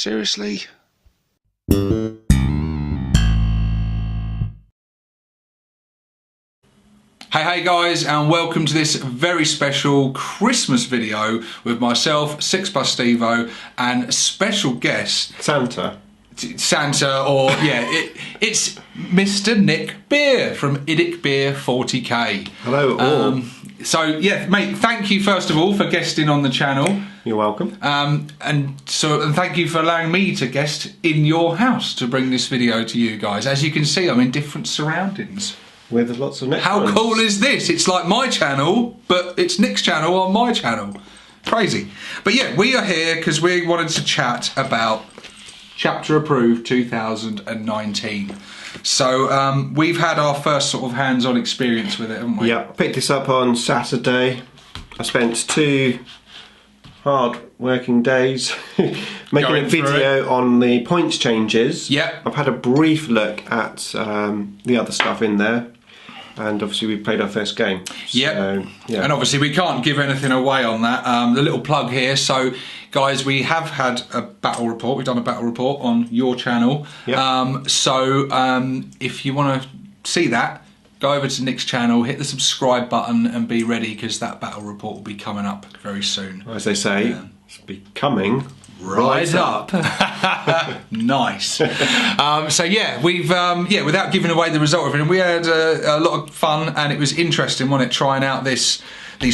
Seriously? Hey guys, and welcome to this very special Christmas video with myself, 6+Stevo, and special guest Santa, or yeah, it's Mr. NecBeer from IDICBeer 40k. Hello all. So yeah, mate, thank you first of all for guesting on the channel. You're welcome. And thank you for allowing me to guest in your house to bring this video to you guys. As you can see, I'm in different surroundings. With lots of Necrons. How cool is this? It's like my channel, but it's Nick's channel on my channel. Crazy. But yeah, we are here because we wanted to chat about Chapter Approved 2019. So we've had our first sort of hands-on experience with it, haven't we? Yeah, I picked this up on Saturday. I spent 2 hard working days making a video on the points changes. Yeah. I've had a brief look at the other stuff in there, and obviously we played our first game. Yep. So, yeah. And obviously we can't give anything away on that. The little plug here. So guys, we have had a battle report. We've done a battle report on your channel. Yep. If you want to see that, go over to Nick's channel, hit the subscribe button and be ready, because that battle report will be coming up very soon. As they say, it's becoming right up. Nice. So yeah, we've without giving away the result of it, we had a lot of fun, and it was interesting, wasn't it, trying out these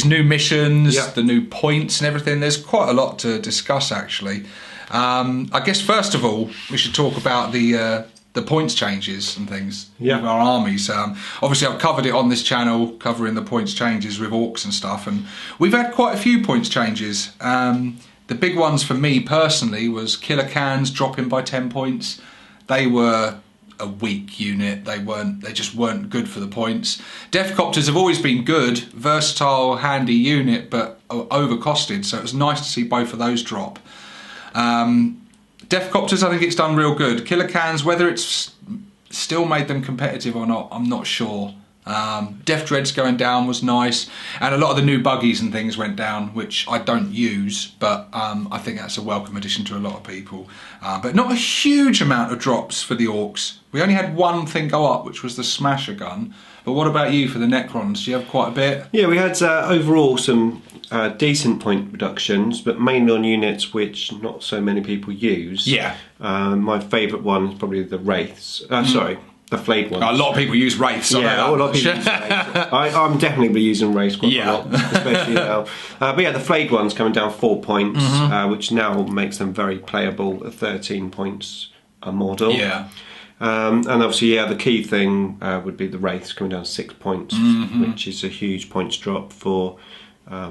new missions, the new points and everything. There's quite a lot to discuss actually. I guess first of all we should talk about the points changes and things with our armies. Obviously I've covered it on this channel, covering the points changes with orcs and stuff, and we've had quite a few points changes. The big ones for me personally was killer cans dropping by 10 points. They were a weak unit. They just weren't good for the points. Deathcopters have always been good, versatile, handy unit, but overcosted, so it was nice to see both of those drop. Deathcopters, I think it's done real good. Killer cans, whether it's still made them competitive or not, I'm not sure. Death Dreads going down was nice, and a lot of the new buggies and things went down, which I don't use, but I think that's a welcome addition to a lot of people. But not a huge amount of drops for the orcs. We only had one thing go up, which was the smasher gun. But what about you for the Necrons? Do you have quite a bit? Yeah, we had overall some decent point reductions, but mainly on units which not so many people use. Yeah. My favourite one is probably the Wraiths. Sorry, the Flayed ones. A lot of people use Wraiths. Yeah, a lot of people use Wraiths. I'm definitely be using Wraiths quite a lot, especially now. But yeah, the Flayed ones coming down 4 points, which now makes them very playable at 13 points a model. Yeah. And obviously, the key thing would be the Wraiths coming down 6 points, which is a huge points drop for a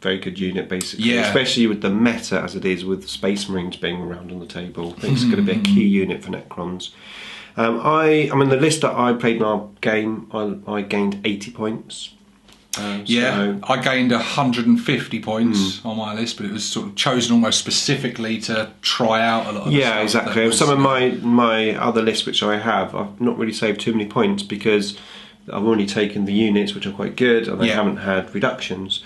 very good unit basically. Yeah. Especially with the meta as it is, with Space Marines being around on the table. I think it's going to be a key unit for Necrons. I mean, the list that I played in our game, I gained 80 points. I gained 150 points on my list, but it was sort of chosen almost specifically to try out a lot of stuff. Exactly. Some of my other lists which I have, I've not really saved too many points because I've already taken the units which are quite good, and they haven't had reductions,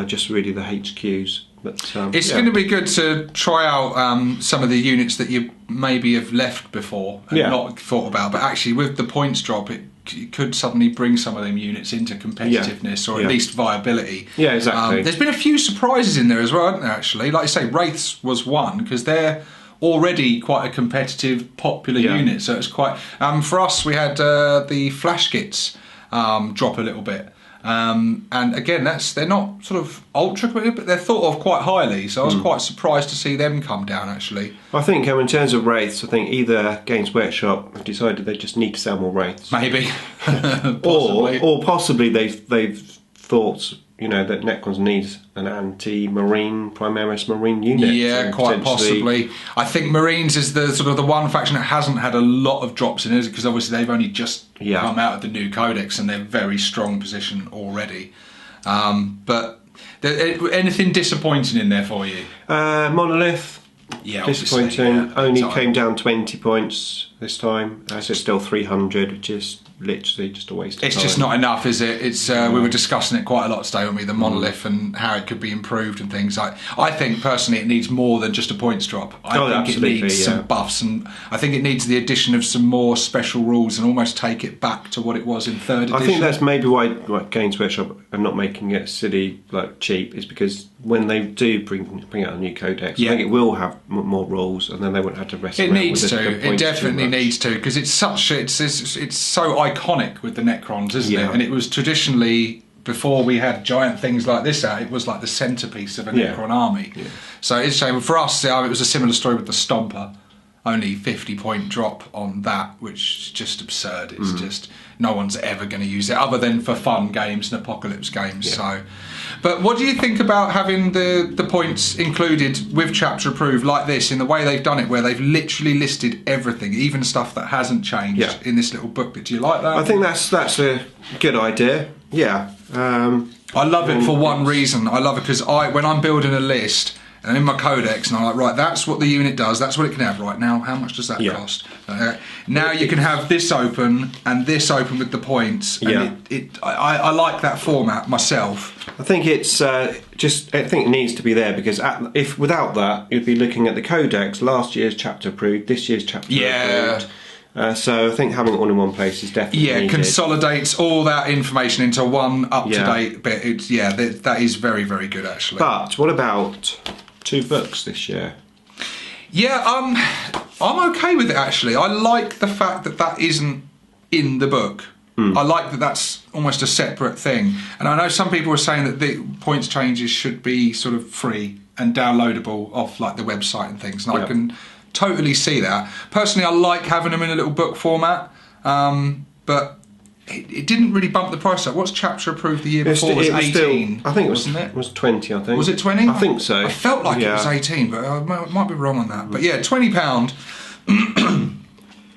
just really the HQs. But, it's going to be good to try out some of the units that you maybe have left before and not thought about, but actually with the points drop it could suddenly bring some of them units into competitiveness or at least viability. Yeah, exactly. There's been a few surprises in there as well, haven't there, actually? Like I say, Wraiths was one, because they're already quite a competitive, popular unit, so it's quite... for us, we had the Flash Kits drop a little bit. And again, they're not sort of ultra competitive, but they're thought of quite highly, so I was quite surprised to see them come down actually. I think in terms of Wraiths, I think either Games Workshop have decided they just need to sell more Wraiths, maybe, or possibly they've thought, you know, that Necrons needs an anti-marine, Primaris marine unit. Yeah, quite possibly. I think Marines is the sort of the one faction that hasn't had a lot of drops in it, because obviously they've only just come out of the new codex and they're very strong position already. But anything disappointing in there for you? Monolith. Yeah, disappointing. Only came down 20 points. this time. So it's still 300, which is literally just a waste of time. It's just not enough, is it? It's we were discussing it quite a lot today, weren't we? The monolith and how it could be improved and things. I think personally it needs more than just a points drop. I think it needs some buffs, and I think it needs the addition of some more special rules and almost take it back to what it was in 3rd edition. I think that's maybe why Games Workshop are not making it silly, like cheap, is because when they do bring out a new codex, I think it will have more rules, and then they won't have to wrestle around with the points. It definitely needs to, because it's so iconic with the Necrons, isn't it? And it was traditionally, before we had giant things like this out, it was like the centrepiece of a Necron army. So it's a shame. For us, it was a similar story with the Stomper. Only 50-point drop on that, which is just absurd. It's just no one's ever going to use it other than for fun games and apocalypse games. So, but what do you think about having the points included with chapter approved like this, in the way they've done it, where they've literally listed everything, even stuff that hasn't changed in this little booklet? Do you like that? I think that's a good idea. Yeah. I love it for one reason. I love it because when I'm building a list, and in my codex, and I'm like, right, that's what the unit does, that's what it can have. Right, now, how much does that cost? Now you can have this open and this open with the points. And I like that format myself. I think it's I think it needs to be there, because if without that, you'd be looking at the codex, last year's chapter approved, this year's chapter approved. So I think having it all in one place is definitely needed. Consolidates all that information into one up-to-date bit. That is very, very good, actually. But what about 2 books this year? Yeah, I'm okay with it, actually. I like the fact that isn't in the book. I like that that's almost a separate thing. And I know some people are saying that the points changes should be sort of free and downloadable off like the website and things, and I can totally see that. Personally, I like having them in a little book format, but it didn't really bump the price up. What's chapter approved the year before? It was 18. I think it was 20, I think. Was it 20? I think so. I felt like it was 18, but I might be wrong on that. But yeah, £20,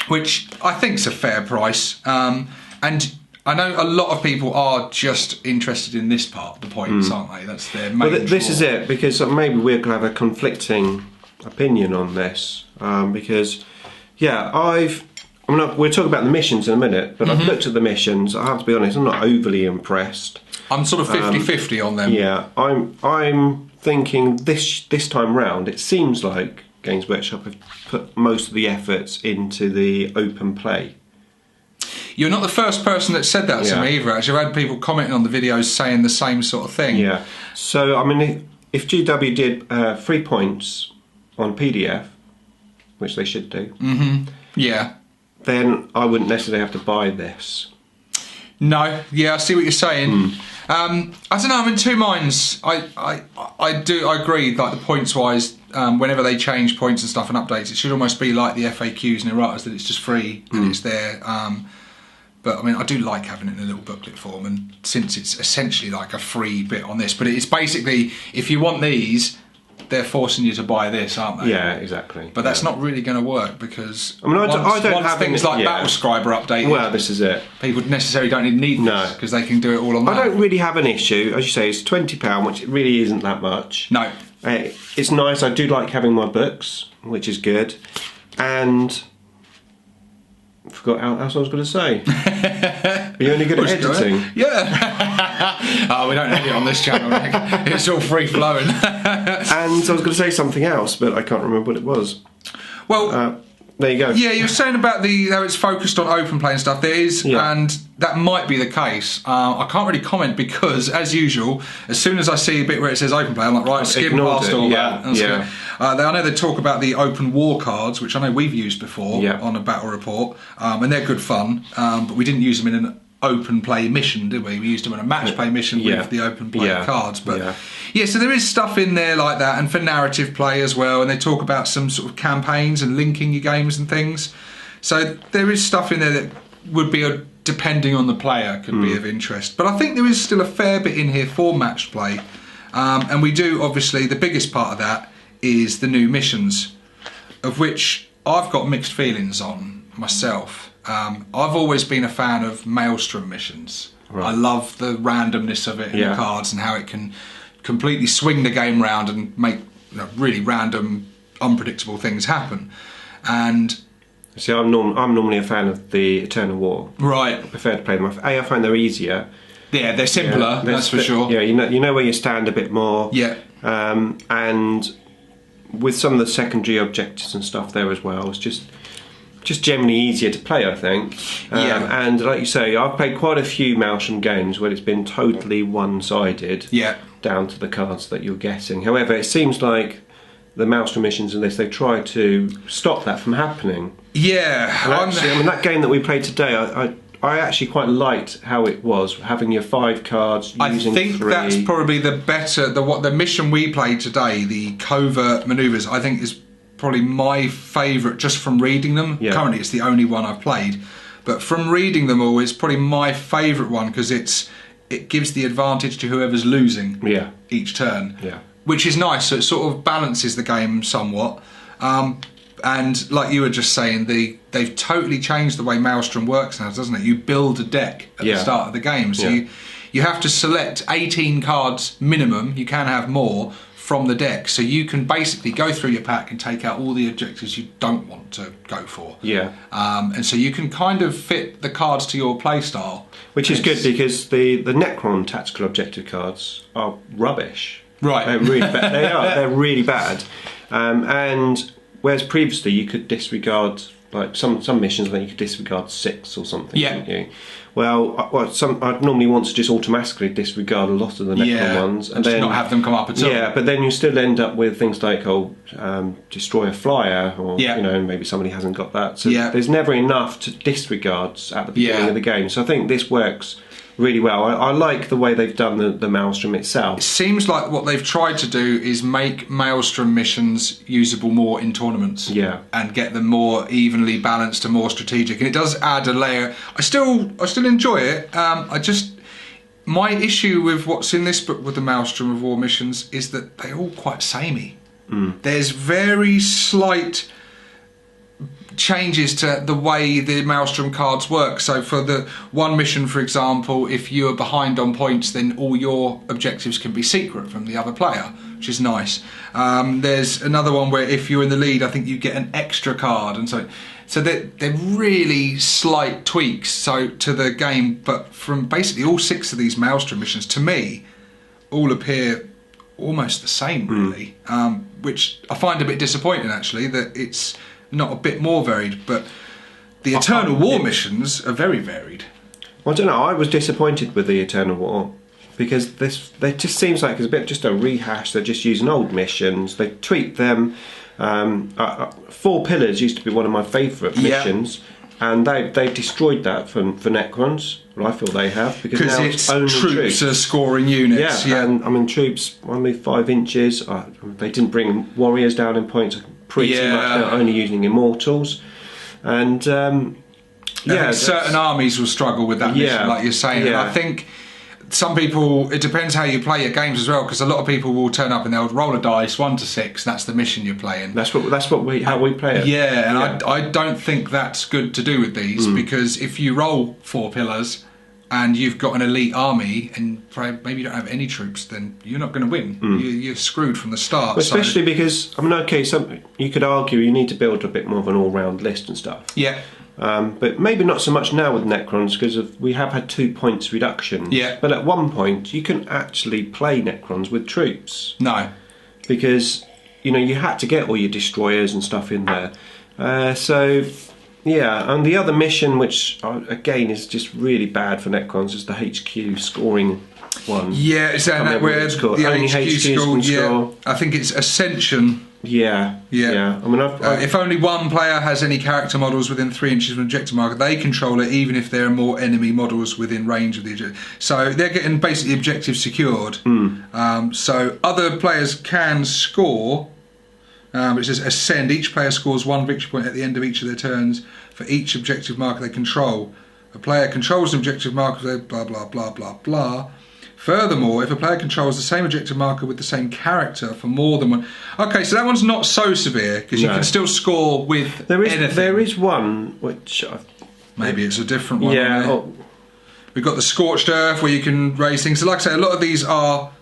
which I think's a fair price. And I know a lot of people are just interested in this part, the points, aren't they? That's their main draw. This is it, because maybe we're going to have a conflicting opinion on this, because we'll talk about the missions in a minute, but I've looked at the missions. I have to be honest, I'm not overly impressed. I'm sort of 50-50 on them. Yeah, I'm thinking this time round, it seems like Games Workshop have put most of the efforts into the open play. You're not the first person that said that to me either, actually. I've had people commenting on the videos saying the same sort of thing. Yeah, so I mean, if GW did 3 points on PDF, which they should do, then I wouldn't necessarily have to buy this. No, I see what you're saying. I don't know, I'm in two minds. I agree, like the points wise, whenever they change points and stuff and updates, it should almost be like the FAQs and erratas, that it's just free and it's there. But I mean, I do like having it in a little booklet form, and since it's essentially like a free bit on this, but it's basically, if you want these, they're forcing you to buy this, aren't they? Yeah, exactly. But that's not really going to work, because I mean, I don't have things like Battlescribe are updated. Well, this is it. People necessarily don't need this, because they can do it all on that. I don't really have an issue. As you say, it's £20, which really isn't that much. No. It's nice. I do like having my books, which is good. And I forgot what else I was going to say. Are you only good at editing? Yeah. We don't edit on this channel. It's all free flowing. And I was going to say something else, but I can't remember what it was. Well, there you go. Yeah, you were saying about how it's focused on open play and stuff. There is, and that might be the case. I can't really comment, because, as usual, as soon as I see a bit where it says open play, I'm like, right, skim past all that. I know they talk about the open war cards, which I know we've used before on a battle report, and they're good fun, but we didn't use them in an open play mission, did we? We used them in a match play mission with the open play cards. But so there is stuff in there like that, and for narrative play as well, and they talk about some sort of campaigns and linking your games and things. So there is stuff in there that would be, depending on the player, could be of interest. But I think there is still a fair bit in here for match play, and we do, obviously, the biggest part of that is the new missions, of which I've got mixed feelings on myself. I've always been a fan of Maelstrom missions. I love the randomness of it in the cards, and how it can completely swing the game round and make really random, unpredictable things happen. And See, I'm normally a fan of the Eternal War. Right. I prefer to play them. I find they're easier. Yeah, they're simpler. That's for sure. Yeah, you know where you stand a bit more. Yeah. And with some of the secondary objectives and stuff there as well, it's just generally easier to play, I think. And like you say, I've played quite a few Maelstrom games where it's been totally one-sided. Yeah. Down to the cards that you're getting. However, it seems like the Maelstrom missions in this, they try to stop that from happening. Yeah. Actually, I mean, that game that we played today, I actually quite liked how it was, having your 5 cards, using 3. I think that's probably the mission we played today, the covert manoeuvres, I think is probably my favourite just from reading them. Yeah. Currently it's the only one I've played, but from reading them all, it's probably my favourite one because it gives the advantage to whoever's losing each turn, which is nice. So it sort of balances the game somewhat. And like you were just saying, they've totally changed the way Maelstrom works now, doesn't it? You build a deck at the start of the game, so you have to select 18 cards minimum. You can have more from the deck, so you can basically go through your pack and take out all the objectives you don't want to go for. Yeah. And so you can kind of fit the cards to your play style. Which is good because the Necron tactical objective cards are rubbish. Right. They're really bad. They're really bad. And whereas previously you could disregard, like some missions, then you could disregard 6 or something. Yeah. Couldn't you? I'd normally want to just automatically disregard a lot of the Necron ones, and then not have them come up at all. Yeah, but then you still end up with things like destroy a flyer, or maybe somebody hasn't got that. So there's never enough to disregards at the beginning of the game. So I think this works really well. I like the way they've done the Maelstrom itself. It seems like what they've tried to do is make Maelstrom missions usable more in tournaments. Yeah. And get them more evenly balanced and more strategic. And it does add a layer. I still enjoy it. My issue with what's in this book with the Maelstrom of War missions is that they're all quite samey. There's very slight changes to the way the Maelstrom cards work. So for the one mission, for example, if you are behind on points, then all your objectives can be secret from the other player, which is nice. There's another one where if you're in the lead, I think you get an extra card, and so they're really slight tweaks to the game. But from basically all 6 of these Maelstrom missions, to me, all appear almost the same, really, which I find a bit disappointing, actually, that it's not a bit more varied. But the Eternal War missions are very varied. Well, I don't know, I was disappointed with the Eternal War because it just seems like it's a bit just a rehash. They're just using old missions, they tweak them. 4 Pillars used to be one of my favourite missions, and they've destroyed that for Necrons. Well, I feel they have, because now it's only troops are scoring units. And I mean, troops only 5 inches. They didn't bring warriors down in points. Pretty much they're only using immortals, and I think certain armies will struggle with that mission, like you're saying. And I think some people, it depends how you play your games as well, because a lot of people will turn up and they'll roll a dice 1 to 6. That's the mission you're playing. How we play it. I don't think that's good to do with these, because if you roll 4 pillars and you've got an elite army and maybe you don't have any troops, then you're not going to win. You're screwed from the start. Especially because, I mean, okay, you could argue you need to build a bit more of an all-round list and stuff. Yeah. But maybe not so much now with Necrons, because we have had 2 points reductions. Yeah. But at one point, you can actually play Necrons with troops. No. Because, you had to get all your destroyers and stuff in there. And the other mission, which again is just really bad for Necrons, is the HQ scoring one. Yeah, is that where the only HQs can score? I think it's Ascension. Yeah. I mean, if only one player has any character models within 3 inches of an objective marker, they control it, even if there are more enemy models within range of the objective. So they're getting basically objectives secured. So other players can score. It says Ascend. Each player scores 1 victory point at the end of each of their turns for each objective marker they control. A player controls an objective marker, blah blah blah blah blah. Furthermore, if a player controls the same objective marker with the same character for more than one... Okay, so that one's not so severe, because you can still score with anything. There is one which... Maybe it's a different one. We've got the Scorched Earth, where you can raise things. So like I say, a lot of these are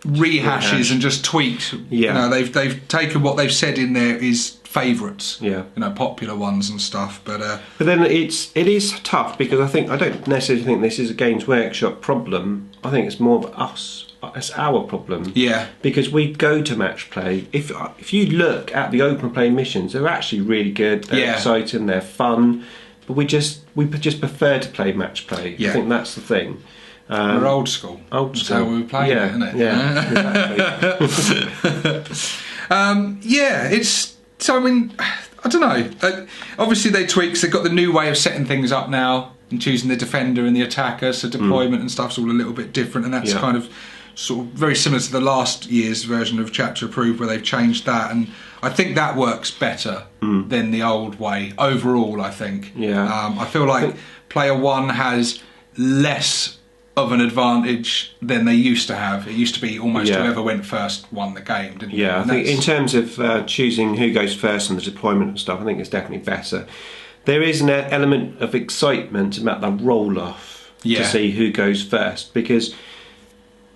rehashes and just tweaked. They've taken what they've said in there is favourites, Yeah. you know, popular ones and stuff. But then it is tough because I don't necessarily think this is a Games Workshop problem. I think it's more of us. It's our problem. Yeah. Because we go to match play. If you look at the open play missions, they're actually really good. They're exciting. They're fun. But we just prefer to play match play. Yeah. I think that's the thing. We're old school. Old school. That's how we were playing it, isn't it? Yeah. Exactly. Yeah. It's. So I mean, I don't know. Obviously, they tweaks. They've got the new way of setting things up now and choosing the defender and the attacker. So deployment and stuff's all a little bit different, and that's kind of sort of very similar to the last year's version of Chapter Approved, where they've changed that, and I think that works better than the old way overall. I think. Yeah. I feel like player one has less of an advantage than they used to have. It used to be almost whoever went first won the game, didn't it? Yeah, I think in terms of choosing who goes first and the deployment and stuff, I think it's definitely better. There is an element of excitement about the roll-off to see who goes first, because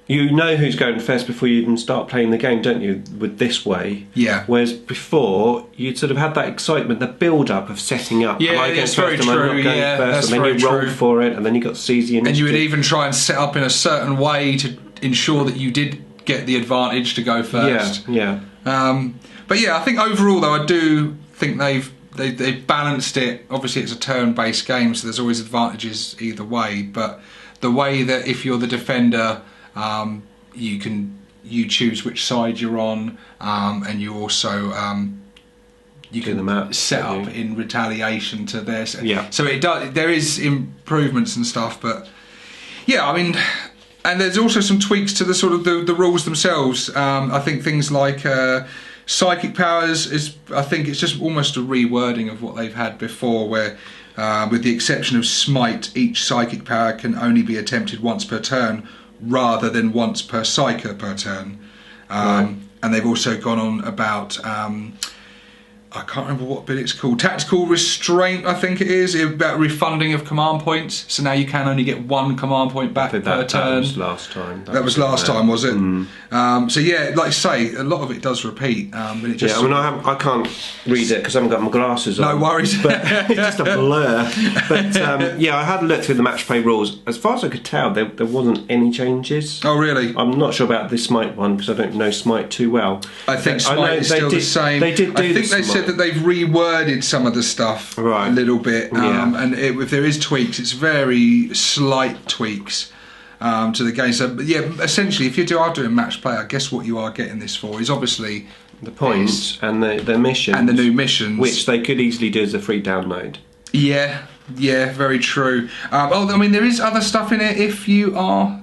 you know who's going first before you even start playing the game, don't you, with this way? Yeah. Whereas before, you'd sort of had that excitement, the build-up of setting up. Yeah, that's very true. And then you rolled for it, and then you got to seize the initiative. And you would even try and set up in a certain way to ensure that you did get the advantage to go first. Yeah. But yeah, I think overall, though, I do think they've balanced it. Obviously, it's a turn-based game, so there's always advantages either way. But the way that if you're the defender, you choose which side you're on, and you also you can set up in retaliation to this. Yeah. So it does. There is improvements and stuff, but yeah, I mean, and there's also some tweaks to the sort of the rules themselves. I think things like psychic powers is. I think it's just almost a rewording of what they've had before, where. With the exception of Smite, each psychic power can only be attempted once per turn, rather than once per psyker per turn. And they've also gone on about I can't remember what bit it's called. Tactical restraint, I think it is, about refunding of command points. So now you can only get one command point back per turn. That was last time. That was last time, was it? So yeah, like I say, a lot of it does repeat. But it just I can't read it because I haven't got my glasses on. No worries. But it's just a blur. But I had a look through the match play rules. As far as I could tell, there wasn't any changes. Oh really? I'm not sure about this Smite one because I don't know Smite too well. I think Smite is still the same. They did do I think they said that they've reworded some of the stuff a little bit, and if there is tweaks, it's very slight tweaks to the game. So yeah, essentially, if you are doing match play, I guess what you are getting this for is obviously the points and the missions and the new missions, which they could easily do as a free download. Yeah, very true. I mean, there is other stuff in it if you are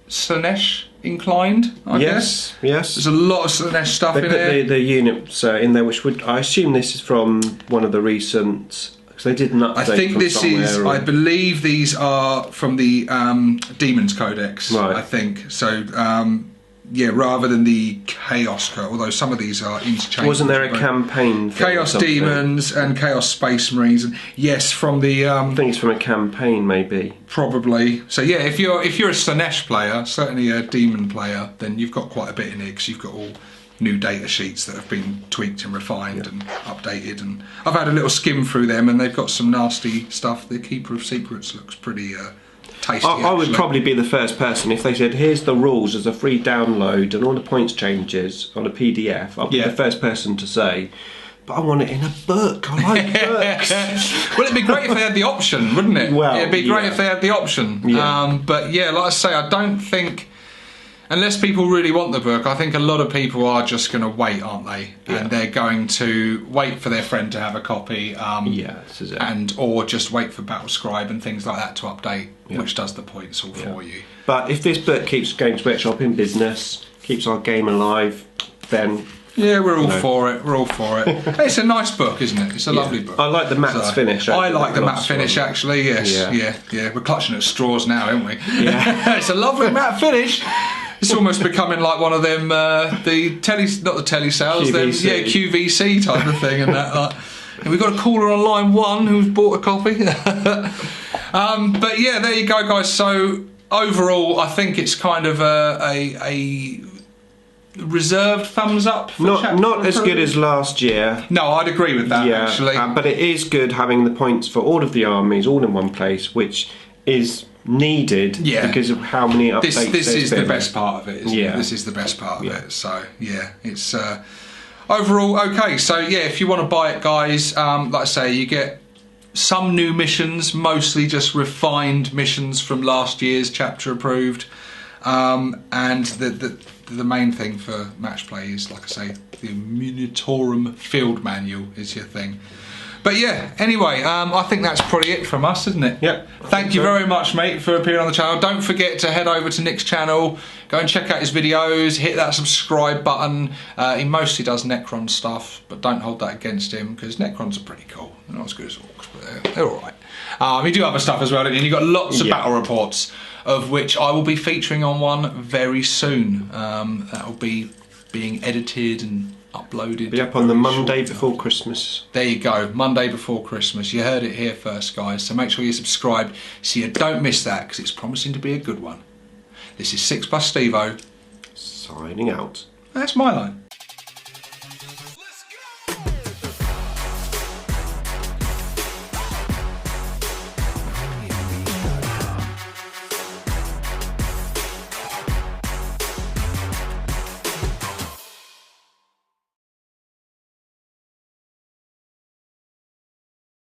Slanesh inclined, I guess. Yes. There's a lot of Slanesh stuff in there. They put the units in there, which would, I assume this is from one of the recent, because they did an update. I think this is, I believe these are from the Demons Codex, I think. So, rather than the Chaos Code, although some of these are interchangeable. Wasn't there a campaign for Chaos Demons and Chaos Space Marines? And yes, from the... I think it's from a campaign, maybe. Probably. So yeah, if you're a Slanesh player, certainly a Demon player, then you've got quite a bit in it, because you've got all new data sheets that have been tweaked and refined and updated. And I've had a little skim through them, and they've got some nasty stuff. The Keeper of Secrets looks pretty... tasty, I would probably be the first person if they said, here's the rules as a free download and all the points changes on a PDF. I'd be the first person to say, but I want it in a book. I like books. Well, it'd be great if they had the option, wouldn't it? Well, it'd be great if they had the option. But yeah, like I say, I don't think, unless people really want the book, I think a lot of people are just going to wait, aren't they? And they're going to wait for their friend to have a copy, this is it. or just wait for Battlescribe and things like that to update, which does the points all for you. But if this book keeps Games Workshop in business, keeps our game alive, then... Yeah, we're all for it. We're all for it. It's a nice book, isn't it? It's a lovely book. I like the matte finish. I like the matte finish, actually. Yes, yeah. We're clutching at straws now, aren't we? Yeah. It's a lovely matte finish. It's almost becoming like one of them, not the telesales, QVC type of thing, and that. And we've got a caller on line 1 who's bought a copy. But yeah, there you go, guys. So overall, I think it's kind of a reserved thumbs up for not as good as last year. No, I'd agree with that, actually. But it is good having the points for all of the armies all in one place, which is needed because of how many updates this is been. The best part of it, isn't it? This is the best part of it. So yeah, it's overall okay. So yeah, if you want to buy it, guys, like I say, you get some new missions, mostly just refined missions from last year's chapter approved, and the main thing for match play is, like I say, the Munitorum field manual is your thing. But yeah, anyway, I think that's probably it from us, isn't it? Yep. Thank you very much, mate, for appearing on the channel. Don't forget to head over to Nick's channel, go and check out his videos, hit that subscribe button. He mostly does Necron stuff, but don't hold that against him, because Necrons are pretty cool. They're not as good as Orks, but they're all right. You do other stuff as well, don't you? And you've got lots of battle reports, of which I will be featuring on one very soon. That will be being edited and uploaded. Be up on the Monday before Christmas. There you go, Monday before Christmas. You heard it here first, guys. So make sure you subscribe so you don't miss that, because it's promising to be a good one. This is 6+ Stevo. Signing out. That's my line.